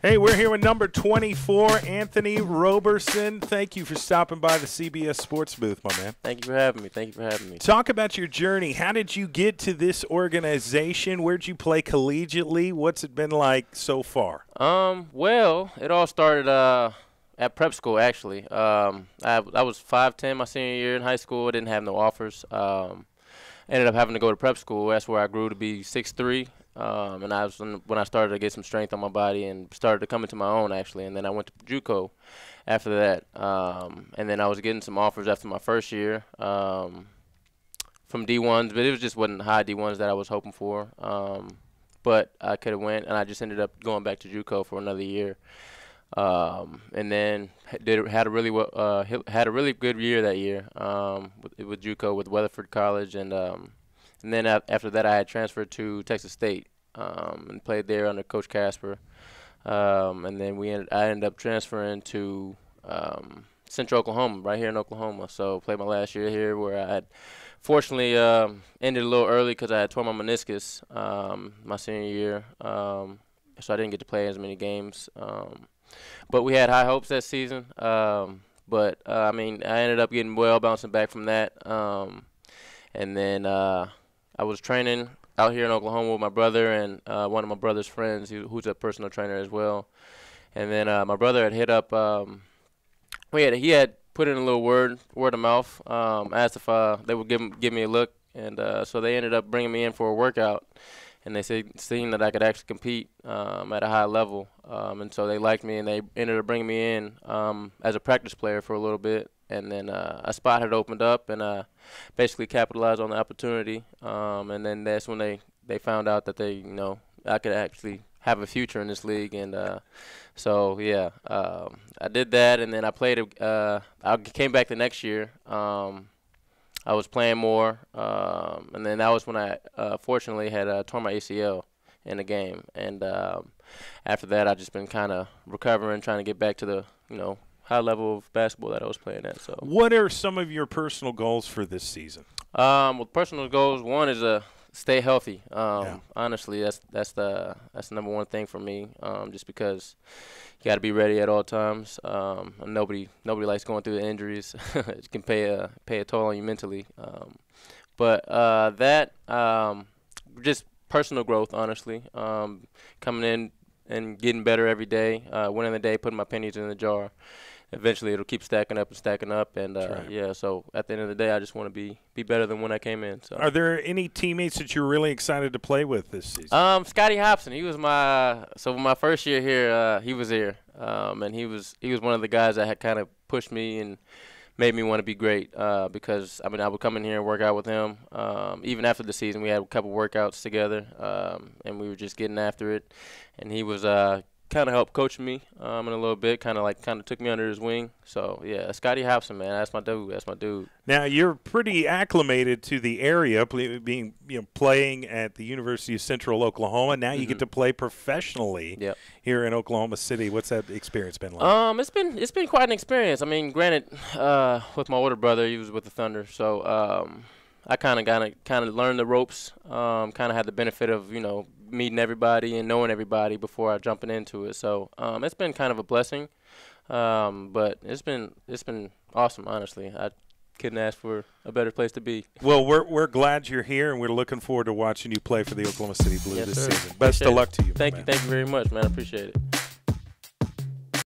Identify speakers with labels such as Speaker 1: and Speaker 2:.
Speaker 1: Hey, we're here with number 24, Anthony Roberson. Thank you for stopping by the CBS Sports booth, my man.
Speaker 2: Thank you for having me. Thank you for having me.
Speaker 1: Talk about your journey. How did you get to this organization? Where'd you play collegiately? What's it been like so far?
Speaker 2: Well, it all started at prep school, actually. I was 5'10" my senior year in high school. I didn't have no offers. Ended up having to go to prep school. That's where I grew to be 6'3". And I was when I started to get some strength on my body and started to come into my own, actually. And then I went to JUCO after that. And then I was getting some offers after my first year from D1s, but it just wasn't high D1s that I was hoping for. But I could have went, and I just ended up going back to JUCO for another year. And then had a really good year that year with JUCO, with Weatherford College, and then after that I had transferred to Texas State and played there under Coach Casper. And then I ended up transferring to Central Oklahoma, right here in Oklahoma. So played my last year here, where I had fortunately ended a little early because I had torn my meniscus my senior year, so I didn't get to play as many games. But we had high hopes that season. But I ended up getting well, bouncing back from that. And then I was training out here in Oklahoma with my brother and one of my brother's friends, who's a personal trainer as well. And then my brother had hit up. He had put in a little word of mouth, asked if they would give me a look, and so they ended up bringing me in for a workout. And they seeing that I could actually compete at a high level. And so they liked me, and they ended up bringing me in as a practice player for a little bit. And then a spot had opened up, and basically capitalized on the opportunity. And then that's when they found out that I could actually have a future in this league. And so, yeah, I did that, and then I played. I came back the next year. I was playing more, and then that was when I fortunately had torn my ACL in the game. And after that, I've just been kind of recovering, trying to get back to the high level of basketball that I was playing at. So,
Speaker 1: what are some of your personal goals for this season?
Speaker 2: Well, personal goals, one is stay healthy.
Speaker 1: Yeah.
Speaker 2: Honestly, that's the number one thing for me. Just because you got to be ready at all times. And nobody likes going through the injuries. It can pay a toll on you mentally. But just personal growth, honestly. Coming in and getting better every day. Winning the day, putting my pennies in the jar. Eventually, it'll keep stacking up, and
Speaker 1: right.
Speaker 2: yeah. So at the end of the day, I just want to be better than when I came in. So,
Speaker 1: are there any teammates that you're really excited to play with this season?
Speaker 2: Scotty Hobson. He was my first year here. He was here, and he was one of the guys that had kind of pushed me and made me want to be great. Because I would come in here and work out with him. Even after the season, we had a couple workouts together, and we were just getting after it. And he was kind of helped coach me in a little bit, kind of took me under his wing. So, yeah, Scotty Hobson, man, that's my dude.
Speaker 1: Now, you're pretty acclimated to the area, being playing at the University of Central Oklahoma. Now you get to play professionally here in Oklahoma City. What's that experience been like?
Speaker 2: It's been quite an experience. Granted, with my older brother, he was with the Thunder, so I kind of learned the ropes. Kind of had the benefit of meeting everybody and knowing everybody before I jumping into it. So it's been kind of a blessing, but it's been awesome. Honestly, I couldn't ask for a better place to be.
Speaker 1: Well, we're glad you're here, and we're looking forward to watching you play for the Oklahoma City Blue this season. Best of luck to you.
Speaker 2: Thank you very much, man. I appreciate it.